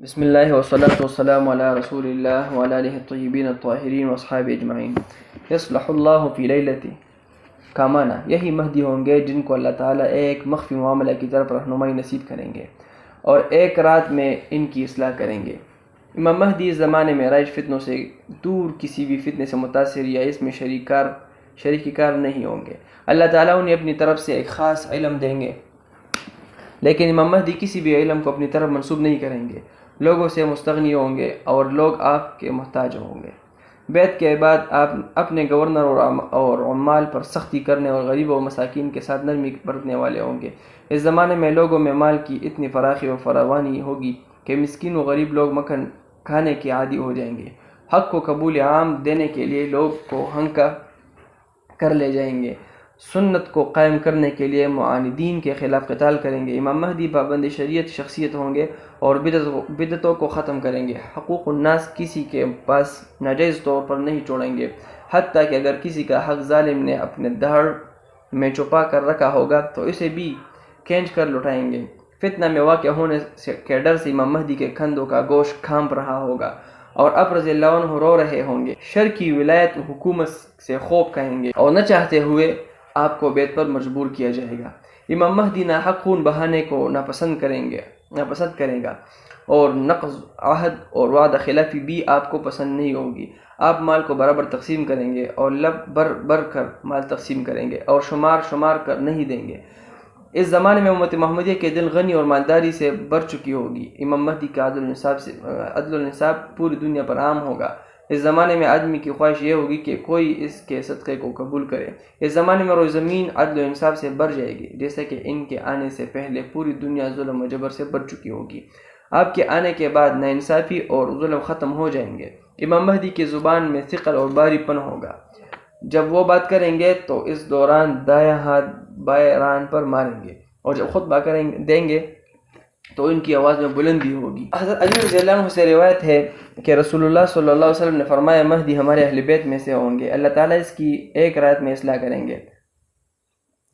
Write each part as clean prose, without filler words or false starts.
بسم اللہ والصلاة والسلام علی رسول اللہ وعلی آلہ الطیبین الطاہرین واصحابہ اجمعین۔ یصلح اللہ فی لیلتی کا معنی یہی مہدی ہوں گے جن کو اللہ تعالیٰ ایک مخفی معاملہ کی طرف رہنمائی نصیب کریں گے اور ایک رات میں ان کی اصلاح کریں گے۔ امام مہدی اس زمانے میں رائج فتنوں سے دور کسی بھی فتنے سے متاثر یا اس میں شریک کار نہیں ہوں گے۔ اللہ تعالیٰ انہیں اپنی طرف سے ایک خاص علم دیں گے، لیکن امام مہدی کسی بھی علم کو اپنی طرف منسوب نہیں کریں گے۔ لوگوں سے مستغنی ہوں گے اور لوگ آپ کے محتاج ہوں گے۔ بیعت کے بعد آپ اپنے گورنر اور عمال پر سختی کرنے اور غریب و مساکین کے ساتھ نرمی برتنے والے ہوں گے۔ اس زمانے میں لوگوں میں مال کی اتنی فراخی و فراوانی ہوگی کہ مسکین و غریب لوگ مکھن کھانے کے عادی ہو جائیں گے۔ حق کو قبول عام دینے کے لیے لوگ کو ہنکا کر لے جائیں گے۔ سنت کو قائم کرنے کے لیے معاندین کے خلاف قتال کریں گے۔ امام مہدی پابند شریعت شخصیت ہوں گے اور بدعتوں کو ختم کریں گے۔ حقوق الناس کسی کے پاس ناجائز طور پر نہیں چھوڑیں گے، حتیٰ کہ اگر کسی کا حق ظالم نے اپنے دہڑ میں چھپا کر رکھا ہوگا تو اسے بھی کھینچ کر لٹائیں گے۔ فتنہ میں واقع ہونے کے ڈر سے امام مہدی کے کندھوں کا گوشت کھانپ رہا ہوگا اور اب رضی اللہ عنہ رو رہے ہوں گے۔ شر کی ولایت و حکومت سے خوف کہیں گے اور نہ چاہتے ہوئے آپ کو بیعت پر مجبور کیا جائے گا۔ امام مہدی ناحق خون بہانے کو ناپسند کرے گا اور نقض عہد اور وعدہ خلافی بھی آپ کو پسند نہیں ہوگی۔ آپ مال کو برابر تقسیم کریں گے اور لب بر کر مال تقسیم کریں گے اور شمار کر نہیں دیں گے۔ اس زمانے میں امت محمدیہ کے دل غنی اور مالداری سے بھر چکی ہوگی۔ امام مہدی کا عدل و انصاف پوری دنیا پر عام ہوگا۔ اس زمانے میں آدمی کی خواہش یہ ہوگی کہ کوئی اس کے صدقے کو قبول کرے۔ اس زمانے میں روز زمین عدل و انصاف سے بھر جائے گی، جیسے کہ ان کے آنے سے پہلے پوری دنیا ظلم و جبر سے بھر چکی ہوگی۔ آپ کے آنے کے بعد ناانصافی اور ظلم ختم ہو جائیں گے۔ امام مہدی کی زبان میں ثقل اور باری پن ہوگا۔ جب وہ بات کریں گے تو اس دوران دایاں ہاتھ بائیں ران پر ماریں گے اور جب خطبہ دیں گے تو ان کی آواز میں بلندی ہوگی۔ حضرت علی رضی اللہ عنہ سے روایت ہے کہ رسول اللہ صلی اللہ علیہ وسلم نے فرمایا، مہدی ہمارے اہل بیت میں سے ہوں گے، اللہ تعالیٰ اس کی ایک رات میں اصلاح کریں گے۔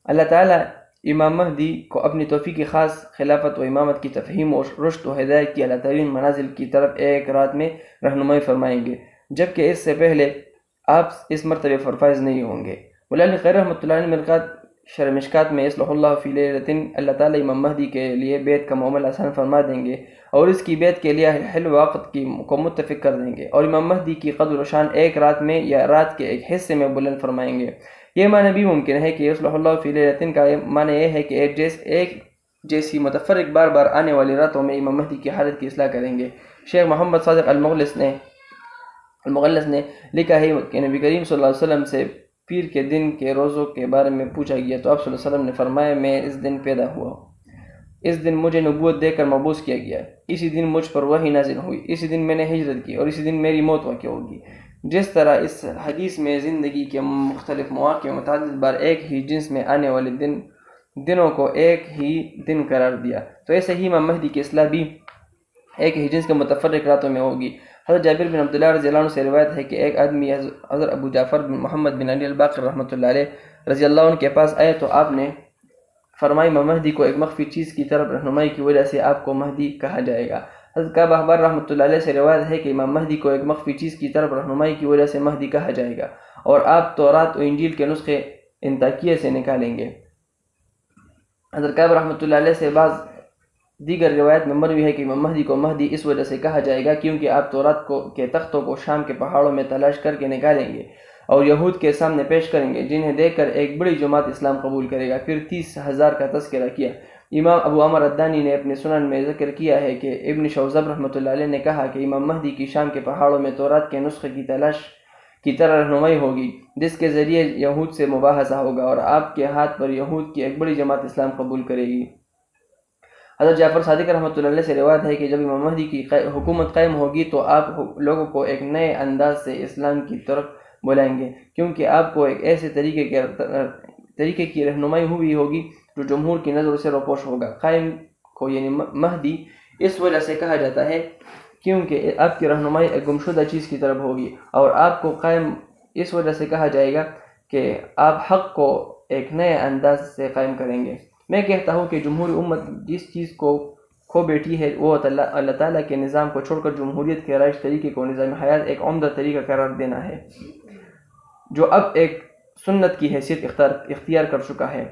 اللہ تعالیٰ امام مہدی کو اپنی توفیق کی خاص خلافت و امامت کی تفہیم اور رشد و ہدایت کی اعلیٰ ترین منازل کی طرف ایک رات میں رہنمائی فرمائیں گے، جبکہ اس سے پہلے آپ اس مرتبے پر فائز نہیں ہوں گے۔ مولانا خیر رحمۃ اللہ علیہ شرح مشکات میں اصلح اللہ فی لیلتن، اللہ تعالیٰ امام مہدی کے لیے بیعت کا معاملہ آسان فرما دیں گے اور اس کی بیعت کے لیے حل وقت کو متفق کر دیں گے، اور امام مہدی کی قدر و شان ایک رات میں یا رات کے ایک حصے میں بلند فرمائیں گے۔ یہ معنی بھی ممکن ہے کہ اصلح اللہ فی لیلتن کا معنی یہ ہے کہ ایک جیسی متفرق بار بار آنے والی راتوں میں امام مہدی کی حالت کی اصلاح کریں گے۔ شیخ محمد صادق المغلس نے لکھا ہے کہ نبی کریم صلی اللہ علیہ وسلم سے پیر کے دن کے روزوں کے بارے میں پوچھا گیا تو آپ صلی اللہ علیہ وسلم نے فرمایا، میں اس دن پیدا ہوا ہوں، اس دن مجھے نبوت دے کر مبعوث کیا گیا، اسی دن مجھ پر وحی نازل ہوئی، اسی دن میں نے ہجرت کی اور اسی دن میری موت واقع ہوگی۔ جس طرح اس حدیث میں زندگی کے مختلف مواقع میں متعدد بار ایک ہی جنس میں آنے والے دنوں کو ایک ہی دن قرار دیا، تو ایسے ہی امام مہدی کی اصلاح بھی ایک ہی جنس کے متفرق راتوں میں ہوگی۔ حضرت جابر بن عبداللہ رضی اللہ عنہ سے روایت ہے کہ ایک آدمی حضرت ابو جعفر بن محمد بن علی الباقر رحمۃ اللہ علیہ رضی اللہ عنہ کے پاس آئے تو آپ نے فرمایا، امام مہدی کو ایک مخفی چیز کی طرف رہنمائی کی وجہ سے آپ کو مہدی کہا جائے گا۔ حضرت کعب احبار رحمۃ اللہ علیہ سے روایت ہے کہ امام مہدی کو ایک مخفی چیز کی طرف رہنمائی کی وجہ سے مہدی کہا جائے گا اور آپ تورات و انجیل کے نسخے انطاکیہ سے نکالیں گے۔ حضرت کعب رحمۃ اللہ علیہ سے بعض دیگر روایت میں مروی ہے کہ امام مہدی کو مہدی اس وجہ سے کہا جائے گا کیونکہ آپ تورات کے تختوں کو شام کے پہاڑوں میں تلاش کر کے نکالیں گے اور یہود کے سامنے پیش کریں گے، جنہیں دیکھ کر ایک بڑی جماعت اسلام قبول کرے گا۔ پھر 30,000 کا تذکرہ کیا۔ امام ابو عمر الدانی نے اپنے سنن میں ذکر کیا ہے کہ ابن شوذب رحمۃ اللہ علیہ نے کہا کہ امام مہدی کی شام کے پہاڑوں میں تورات کے نسخے کی تلاش کی طرح رہنمائی ہوگی، جس کے ذریعے یہود سے مباحثہ ہوگا اور آپ کے ہاتھ پر یہود کی ایک بڑی جماعت اسلام قبول کرے گی۔ حضرت جعفر صادق رحمۃ اللہ علیہ سے روایت ہے کہ جب امام مہدی کی حکومت قائم ہوگی تو آپ لوگوں کو ایک نئے انداز سے اسلام کی طرف بلائیں گے، کیونکہ آپ کو ایک ایسے طریقے کی رہنمائی ہوئی ہوگی جو جمہور کی نظر سے روپوش ہوگا۔ قائم کو یعنی مہدی اس وجہ سے کہا جاتا ہے کیونکہ آپ کی رہنمائی ایک گمشدہ چیز کی طرف ہوگی، اور آپ کو قائم اس وجہ سے کہا جائے گا کہ آپ حق کو ایک نئے انداز سے قائم کریں گے۔ میں کہتا ہوں کہ جمہور امت جس چیز کو کھو بیٹھی ہے وہ اللہ تعالیٰ کے نظام کو چھوڑ کر جمہوریت کے رائج طریقے کو نظام حیات ایک عمدہ طریقہ قرار دینا ہے، جو اب ایک سنت کی حیثیت اختیار کر چکا ہے۔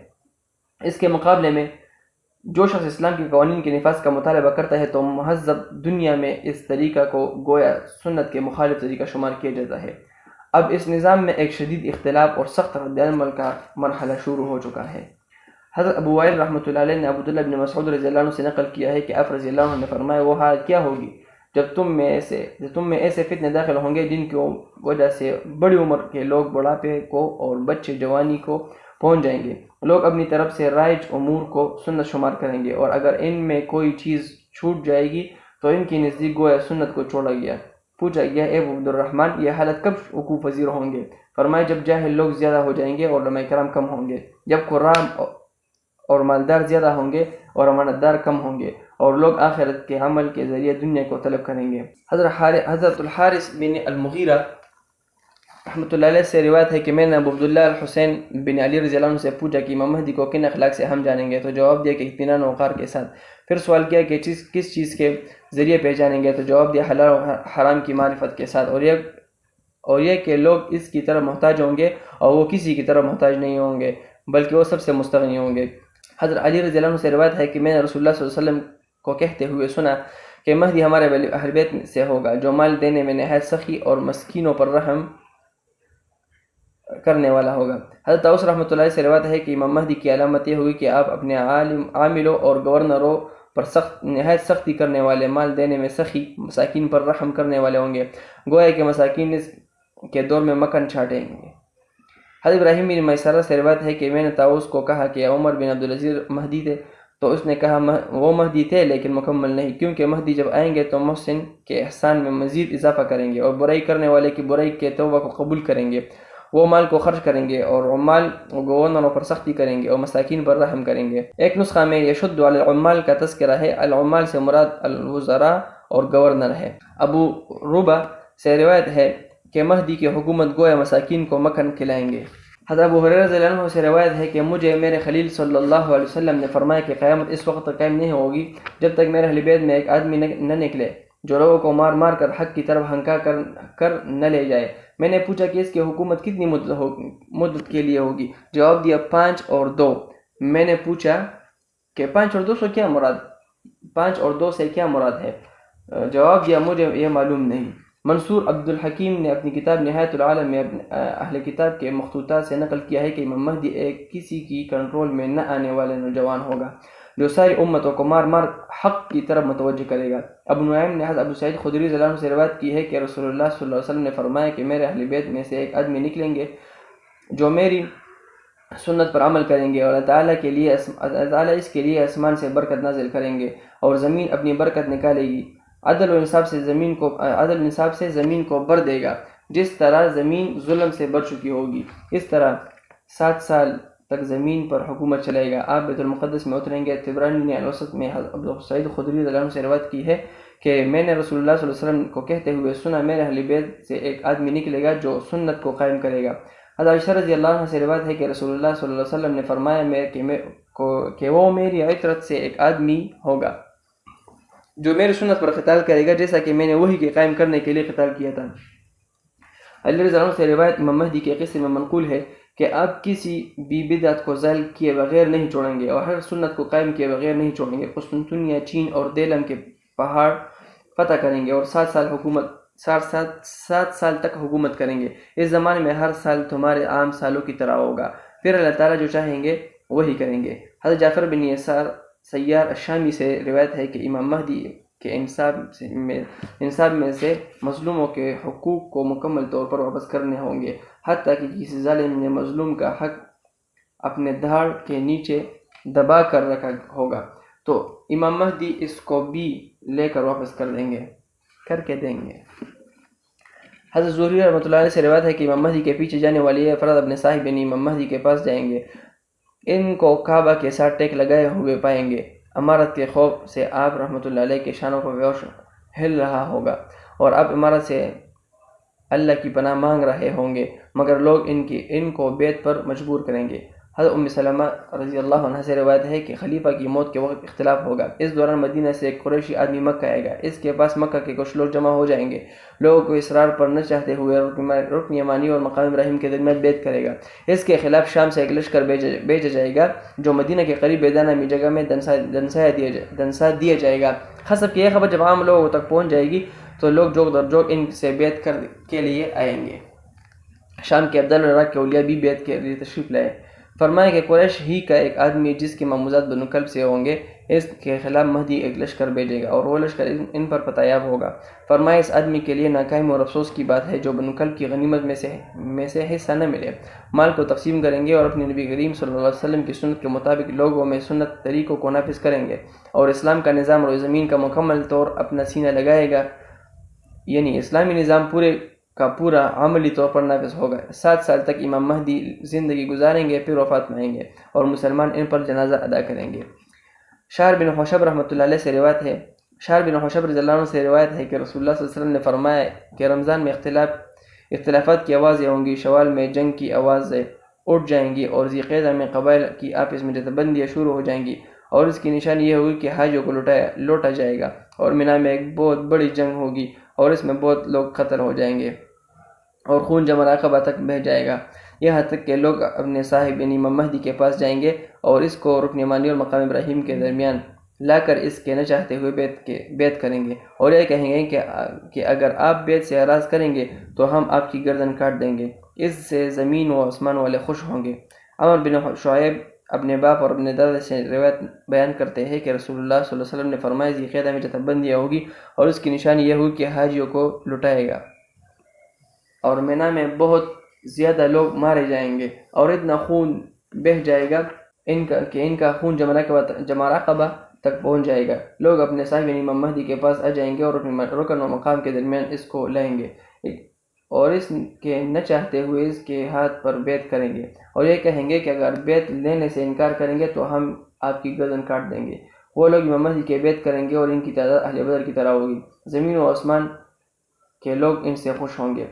اس کے مقابلے میں جو شخص اسلام کے قوانین کے نفاذ کا مطالبہ کرتا ہے تو مہذب دنیا میں اس طریقہ کو گویا سنت کے مخالف طریقہ شمار کیا جاتا ہے۔ اب اس نظام میں ایک شدید اختلاف اور سخت رد عمل کا مرحلہ شروع ہو چکا ہے۔ حضرت ابو وائل رحمۃ اللہ علیہ نے عبداللہ بن مسعود رضی اللہ عنہ سے نقل کیا ہے کہ آپ رضی اللہ عنہ نے فرمایا، وہ حالت کیا ہوگی جب تم میں ایسے فتنے داخل ہوں گے جن کی وجہ سے بڑی عمر کے لوگ بڑھاپے کو اور بچے جوانی کو پہنچ جائیں گے۔ لوگ اپنی طرف سے رائج امور کو سنت شمار کریں گے، اور اگر ان میں کوئی چیز چھوٹ جائے گی تو ان کی نزدیک گویا سنت کو چھوڑا گیا۔ پوچھا گیا، اے عبد الرحمن، یہ حالت کب وقوع پذیر ہوں گے؟ فرمایا، جب جاہل لوگ زیادہ ہو جائیں گے اور علماء کرام کم ہوں گے، جب قرآن اور مالدار زیادہ ہوں گے اور امانتدار کم ہوں گے، اور لوگ آخرت کے عمل کے ذریعے دنیا کو طلب کریں گے۔ حضرت الحارث بن المغیرہ رحمۃ اللہ علیہ سے روایت ہے کہ میں نے ابو عبداللہ الحسین بن علی رضی اللہ عنہ سے پوچھا کہ امام مہدی کو کن اخلاق سے ہم جانیں گے، تو جواب دیا کہ اطمینان و وقار کے ساتھ۔ پھر سوال کیا کہ کس چیز کے ذریعے پہچانیں گے، تو جواب دیا حلال و حرام کی معرفت کے ساتھ، اور یہ کہ لوگ اس کی طرف محتاج ہوں گے اور وہ کسی کی طرف محتاج نہیں ہوں گے بلکہ وہ سب سے مستغنی ہوں گے۔ حضرت علی رضی اللہ عنہ سے روایت ہے کہ میں نے رسول اللہ صلی اللہ علیہ وسلم کو کہتے ہوئے سنا کہ مہدی ہمارے اہل بیت سے ہوگا جو مال دینے میں نہایت سخی اور مسکینوں پر رحم کرنے والا ہوگا۔ حضرت طاؤس رحمۃ اللہ سے روایت ہے کہ امام مہدی کی علامت یہ ہوگی کہ آپ اپنے عاملوں اور گورنروں پر نہایت سختی کرنے والے، مال دینے میں سخی، مساکین پر رحم کرنے والے ہوں گے، گویا کہ مساکین اس کے دور میں مکھن چھانٹیں گے۔ حضرت ابراہیم بن میسرہ سے روایت ہے کہ میں نے طاؤس کو کہا کہ عمر بن عبدالعزیز مہدی تھے، تو اس نے کہا وہ مہدی تھے لیکن مکمل نہیں، کیونکہ مہدی جب آئیں گے تو محسن کے احسان میں مزید اضافہ کریں گے اور برائی کرنے والے کی برائی کے توبہ کو قبول کریں گے۔ وہ مال کو خرچ کریں گے اور عمال گورنروں پر سختی کریں گے اور مساکین پر رحم کریں گے۔ ایک نسخہ میں یشد علی العمال کا تذکرہ ہے، العمال سے مراد الوزراء اور گورنر ہے۔ ابو روبہ سے روایت ہے کہ مہدی کی حکومت گویا مساکین کو مکھن کھلائیں گے۔ حضرت ابو ہریرہ رضی اللہ عنہ سے روایت ہے کہ مجھے میرے خلیل صلی اللہ علیہ وسلم نے فرمایا کہ قیامت اس وقت تک قائم نہیں ہوگی جب تک میرے اہل بیت میں ایک آدمی نہ نکلے جو لوگوں کو مار مار کر حق کی طرف ہنکا کر نہ لے جائے۔ میں نے پوچھا کہ اس کی حکومت کتنی مدت کے لیے ہوگی؟ جواب دیا 5 اور 2۔ میں نے پوچھا کہ 5 اور 2 سے کیا مراد؟ 5 اور 2 سے کیا مراد ہے؟ جواب دیا مجھے یہ معلوم نہیں۔ منصور عبد الحکیم نے اپنی کتاب نہایت العالم میں اہل کتاب کے مخطوطات سے نقل کیا ہے کہ امام مہدی ایک کسی کی کنٹرول میں نہ آنے والے نوجوان ہوگا جو ساری امتوں کو مار مار حق کی طرف متوجہ کرے گا۔ ابو نعیم نے حضرت ابو سعید خدری رضی اللہ عنہ سے روایت کی ہے کہ رسول اللہ صلی اللہ علیہ وسلم نے فرمایا کہ میرے اہل بیت میں سے ایک آدمی نکلیں گے جو میری سنت پر عمل کریں گے، اور اللہ تعالیٰ اس کے لیے آسمان سے برکت نازل کریں گے اور زمین اپنی برکت نکالے گی۔ عدل و انصاف سے زمین کو بھر دے گا، جس طرح زمین ظلم سے بھر چکی ہوگی اس طرح 7 سال تک زمین پر حکومت چلائے گا۔ آپ بیت المقدس میں اتریں گے۔ طبرانی نے الوسط میں ابو سعید خدری رضی اللہ عنہ سے روایت کی ہے کہ میں نے رسول اللہ صلی اللہ علیہ وسلم کو کہتے ہوئے سنا میرے اہل بیت سے ایک آدمی نکلے گا جو سنت کو قائم کرے گا۔ حضرت عائشہ رضی اللہ عنہ سے روایت ہے کہ رسول اللہ صلی اللہ علیہ وسلم نے فرمایا کہ وہ میری عطرت سے ایک آدمی ہوگا جو میری سنت پر قتال کرے گا جیسا کہ میں نے وحی کے قائم کرنے کے لیے قتال کیا تھا۔ علی رضی اللہ عنہ سے روایت امام مہدی کے قصے میں منقول ہے کہ آپ کسی بھی بدعت کو زائل کیے بغیر نہیں چھوڑیں گے اور ہر سنت کو قائم کیے بغیر نہیں چھوڑیں گے۔ قسطنطنیہ، چین اور دیلم کے پہاڑ فتح کریں گے اور 7 سال تک حکومت کریں گے۔ اس زمانے میں ہر سال تمہارے عام سالوں کی طرح ہوگا، پھر اللہ تعالیٰ جو چاہیں گے وہی کریں گے۔ حضرت جعفر بن یسار سیار الشامی سے روایت ہے کہ امام مہدی کے انصاف میں سے مظلوموں کے حقوق کو مکمل طور پر واپس کرنے ہوں گے، حتیٰ کہ کسی ظالم نے مظلوم کا حق اپنے دھاڑ کے نیچے دبا کر رکھا ہوگا تو امام مہدی اس کو بھی لے کر واپس کر کے دیں گے۔ حضرت زہری رحمۃ اللہ علیہ سے روایت ہے کہ امام مہدی کے پیچھے جانے والے یہ افراد اپنے صاحب یعنی امام مہدی کے پاس جائیں گے، ان کو کعبہ کے ساتھ ٹیک لگائے ہوئے پائیں گے۔ امارت کے خوف سے آپ رحمۃ اللہ علیہ کے شانوں کو گوش ہل رہا ہوگا اور آپ امارت سے اللہ کی پناہ مانگ رہے ہوں گے، مگر لوگ ان کو بیت پر مجبور کریں گے۔ حضرت ام سلمہ رضی اللہ عنہ سے روایت ہے کہ خلیفہ کی موت کے وقت اختلاف ہوگا. اس دوران مدینہ سے ایک قریشی آدمی مکہ آئے گا. اس کے پاس مکہ کے کچھ لوگ جمع ہو جائیں گے. لوگوں کو اصرار پر نہ چاہتے ہوئے رکن یمانی اور مقام ابراہیم کے درمیان بیعت کرے گا. اس کے خلاف شام سے ایک لشکر بھیجا جائے گا جو مدینہ کے قریب بیدانہ جگہ میں دنسا دیا جائے گا. حسب کہ یہ خبر جب عام لوگوں تک پہنچ جائے گی تو لوگ جوگ در جوگ ان سے بیعت کے لیے آئیں گے. شام کے عبداللہ العراق کے اولیاء بھی بیعت کے لیے تشریف لائے. فرمایا کہ قریش ہی کا ایک آدمی جس کی ماموزات بنو کلب سے ہوں گے اس کے خلاف مہدی ایک لشکر بھیجے گا اور وہ لشکر ان پر پتایاب ہوگا. فرمایا اس آدمی کے لیے ناکام اور افسوس کی بات ہے جو بنو کلب کی غنیمت میں سے حصہ نہ ملے. مال کو تقسیم کریں گے اور اپنے نبی کریم صلی اللہ علیہ وسلم کی سنت کے مطابق لوگوں میں سنت طریقوں کو نافذ کریں گے اور اسلام کا نظام اور زمین کا مکمل طور اپنا سینہ لگائے گا. یعنی اسلامی نظام پورے کا پورا عملی طور پر نافذ ہوگا. 7 سال تک امام مہدی زندگی گزاریں گے پھر وفات میں آئیں گے اور مسلمان ان پر جنازہ ادا کریں گے. شعر بن حوشب رحمۃ اللہ علیہ سے روایت ہے شعر بن حوشب رضی اللہ عنہ سے روایت ہے کہ رسول اللہ صلی اللہ علیہ وسلم نے فرمایا کہ رمضان میں اختلافات کی آوازیں ہوں گی, شوال میں جنگ کی آوازیں اٹھ جائیں گی اور ذی-قعدہ میں قبائل کی آپس میں جتابندیاں شروع ہو جائیں گی اور اس کی نشانی یہ ہوگی کہ حاجیوں کو لوٹا جائے گا اور مینا میں ایک بہت بڑی جنگ ہوگی اور اس میں بہت لوگ قتل ہو جائیں گے اور خون جمر عقبہ تک بہہ جائے گا, یہاں تک کہ لوگ اپنے صاحب یعنی امام مہدی کے پاس جائیں گے اور اس کو رکن یمانی اور مقام ابراہیم کے درمیان لا کر اس کے نہ چاہتے ہوئے بیعت کریں گے اور یہ کہیں گے کہ اگر آپ بیعت سے اعراض کریں گے تو ہم آپ کی گردن کاٹ دیں گے. اس سے زمین و آسمان والے خوش ہوں گے. عمر بن شعیب اپنے باپ اور اپنے دادا سے روایت بیان کرتے ہیں کہ رسول اللہ صلی اللہ علیہ وسلم نے فرمایا ذی-قعدہ میں جتابندیاں ہوگی اور اس کی نشانی یہ ہوگی کہ حاجیوں کو لٹائے گا اور مینا میں بہت زیادہ لوگ مارے جائیں گے اور اتنا خون بہہ جائے گا ان کا خون جمر عقبہ تک پہنچ جائے گا. لوگ اپنے صاحب امام مہدی کے پاس آ جائیں گے اور رکن و مقام کے درمیان اس کو لائیں گے اور اس کے نہ چاہتے ہوئے اس کے ہاتھ پر بیعت کریں گے اور یہ کہیں گے کہ اگر بیعت لینے سے انکار کریں گے تو ہم آپ کی گردن کاٹ دیں گے. وہ لوگ امام مہدی کے بیعت کریں گے اور ان کی تعداد اہل بدر کی طرح ہوگی. زمین و آسمان کے لوگ ان سے خوش ہوں گے.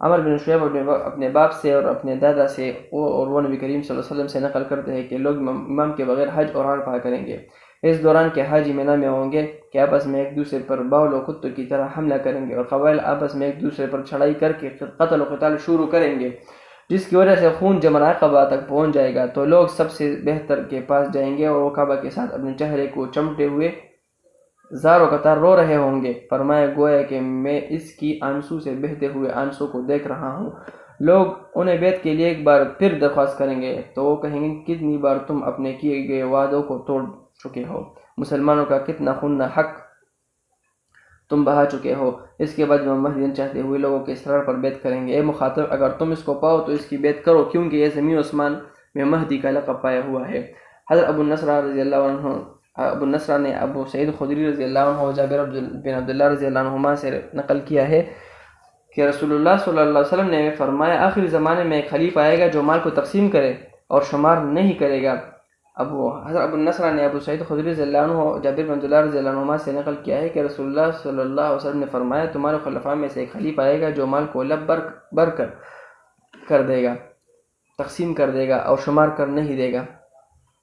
عمر بن شعیب اپنے باپ سے اور اپنے دادا سے اور وہ نبی کریم صلی اللہ علیہ وسلم سے نقل کرتے ہیں کہ لوگ امام کے بغیر حج اور عرفہ کریں گے. اس دوران کے حاجی مینا میں ہوں گے کہ آپس میں ایک دوسرے پر باول و کتوں کی طرح حملہ کریں گے اور قبائل آپس میں ایک دوسرے پر چڑھائی کر کے قتل و قتال شروع کریں گے جس کی وجہ سے خون جمر عقبہ تک پہنچ جائے گا. تو لوگ سب سے بہتر کے پاس جائیں گے اور وہ کعبہ کے ساتھ اپنے چہرے کو چمٹے ہوئے زار و قطار رو رہے ہوں گے. فرمایا گویا کہ میں اس کی آنسو سے بہتے ہوئے آنسو کو دیکھ رہا ہوں. لوگ انہیں بیعت کے لیے ایک بار پھر درخواست کریں گے تو وہ کہیں گے کتنی بار تم اپنے کیے گئے وعدوں کو توڑ چکے ہو, مسلمانوں کا کتنا خون حق تم بہا چکے ہو. اس کے بعد امام مہدی چاہتے ہوئے لوگوں کے اصرار پر بیعت کریں گے. اے مخاطب, اگر تم اس کو پاؤ تو اس کی بیعت کرو کیونکہ یہ زمین و آسمان میں مہدی کا لقب پایا ہوا ہے. حضرت ابو النصر نے ابو سعید خدری رضی اللہ عنہ اور جابر بن عبداللہ رضی اللہ عنہما سے نقل کیا ہے کہ رسول اللہ صلی اللہ علیہ وسلم نے فرمایا آخری زمانے میں ایک خلیفہ آئے گا جو مال کو تقسیم کرے اور شمار نہیں کرے گا. حضرت ابو النصر نے ابو سعید خدری رضی اللہ عنہ اور جابر بن عبداللہ رضی اللہ عنہما سے نقل کیا ہے کہ رسول اللہ صلی اللہ علیہ وسلم نے فرمایا تمہارے خلفاء میں سے ایک خلیفہ آئے گا جو مال کو لب بر کر دے گا, تقسیم کر دے گا اور شمار کر نہیں دے گا.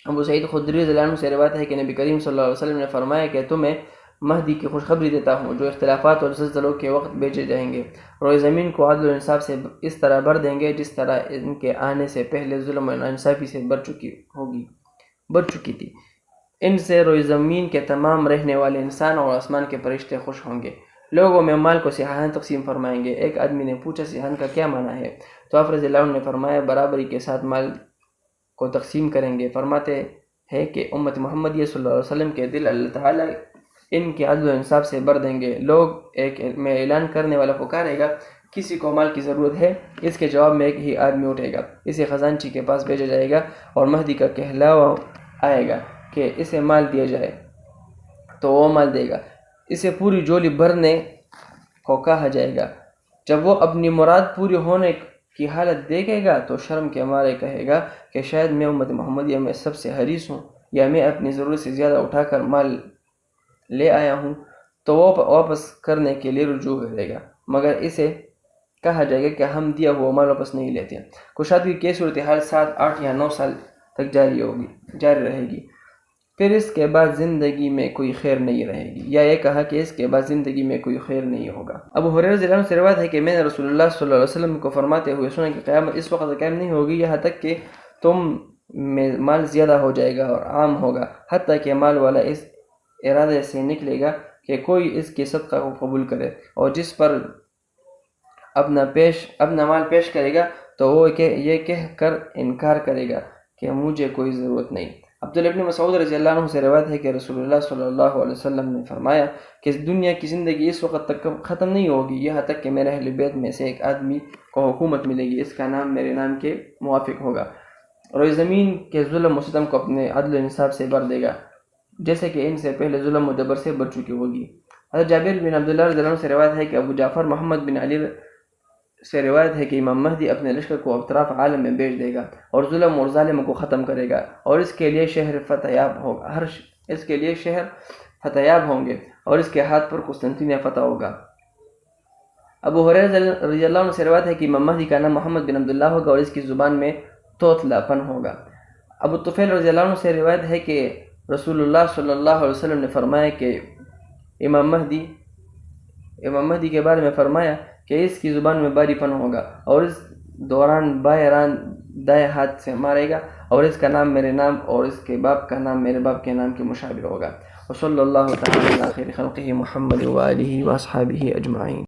ابو سعید خدری رضی اللہ عنہ سے روایت ہے کہ نبی کریم صلی اللہ علیہ وسلم نے فرمایا کہ تمہیں مہدی کی خوشخبری دیتا ہوں جو اختلافات اور زلزلوں کے وقت بھیجے جائیں گے. روئے زمین کو عدل و انصاف سے اس طرح بھر دیں گے جس طرح ان کے آنے سے پہلے ظلم و ناانصافی سے بڑھ چکی تھی. ان سے روئے زمین کے تمام رہنے والے انسان اور آسمان کے فرشتے خوش ہوں گے. لوگوں میں مال کو صحاحاً تقسیم فرمائیں گے. ایک آدمی نے پوچھا صحاحاً کا کیا معنی ہے؟ تو آپ رضی اللہ عنہ نے فرمایا برابری کے ساتھ مال کو تقسیم کریں گے. فرماتے ہیں کہ امت محمدیہ صلی اللہ علیہ وسلم کے دل اللہ تعالیٰ ان کے عدل و انصاف سے بھر دیں گے. لوگ ایک میں اعلان کرنے والا پکارے گا کسی کو مال کی ضرورت ہے. اس کے جواب میں ایک ہی آدمی اٹھے گا. اسے خزانچی کے پاس بھیجا جائے گا اور مہدی کا کہلاوا آئے گا کہ اسے مال دیا جائے تو وہ مال دے گا. اسے پوری جولی بھرنے کو کہا جائے گا. جب وہ اپنی مراد پوری ہونے کی حالت دیکھے گا تو شرم کے مارے کہے گا کہ شاید میں امت محمدیہ میں سب سے حریص ہوں یا میں اپنی ضرورت سے زیادہ اٹھا کر مال لے آیا ہوں. تو وہ واپس کرنے کے لیے رجوع کرے گا مگر اسے کہا جائے گا کہ ہم دیا ہوا مال واپس نہیں لیتے. کشادگی کی صورتحال 7, 8 یا 9 سال تک جاری رہے گی، پھر اس کے بعد زندگی میں کوئی خیر نہیں رہے گی، یا یہ کہا کہ اس کے بعد زندگی میں کوئی خیر نہیں ہوگا۔ ابو ہریرہ رضی اللہ عنہ سے روایت ہے کہ میں نے رسول اللہ صلی اللہ علیہ وسلم کو فرماتے ہوئے سنا کہ قیامت اس وقت قائم نہیں ہوگی یہاں تک کہ تم میں مال زیادہ ہو جائے گا اور عام ہوگا، حتیٰ کہ مال والا اس ارادے سے نکلے گا کہ کوئی اس کے صدقہ کو قبول کرے، اور جس پر اپنا مال پیش کرے گا تو وہ یہ کہہ کر انکار کرے گا کہ مجھے کوئی ضرورت نہیں۔ عبداللہ ابن مسعود رضی اللہ عنہ سے روایت ہے کہ رسول اللہ صلی اللہ علیہ وسلم نے فرمایا کہ اس دنیا کی زندگی اس وقت تک ختم نہیں ہوگی یہاں تک کہ میرے اہل بیت میں سے ایک آدمی کو حکومت ملے گی، اس کا نام میرے نام کے موافق ہوگا، اور اس زمین کے ظلم و ستم کو اپنے عدل و انصاف سے بھر دے گا جیسے کہ ان سے پہلے ظلم و جبر سے بچ چکی ہوگی۔ حضرت جابر بن عبداللہ رضی اللہ عنہ سے روایت ہے کہ ابو جعفر محمد بن علی سے روایت ہے کہ امام مہدی اپنے لشکر کو اطراف عالم میں بھیج دے گا اور ظلم اور ظالموں کو ختم کرے گا، اور اس کے لیے شہر فتح یاب ہوں گے اور اس کے ہاتھ پر قسطنطنیہ فتح ہوگا۔ ابو ہریرہ رضی اللہ عنہ سے روایت ہے کہ امام مہدی کا نام محمد بن عبداللہ ہوگا اور اس کی زبان میں توتلا پن ہوگا۔ ابو طفیل رضی اللہ عنہ سے روایت ہے کہ رسول اللہ صلی اللہ علیہ وسلم نے فرمایا کہ امام مہدی کے بارے میں فرمایا کہ اس کی زبان میں باری پن ہوگا اور اس دوران بائیں ران دائیں ہاتھ سے مارے گا، اور اس کا نام میرے نام اور اس کے باپ کا نام میرے باپ کے نام کے مشابہ ہوگا۔ وصلی اللہ تعالی علی خیر خلقہ محمد وآلہ واصحابہ اجمعین۔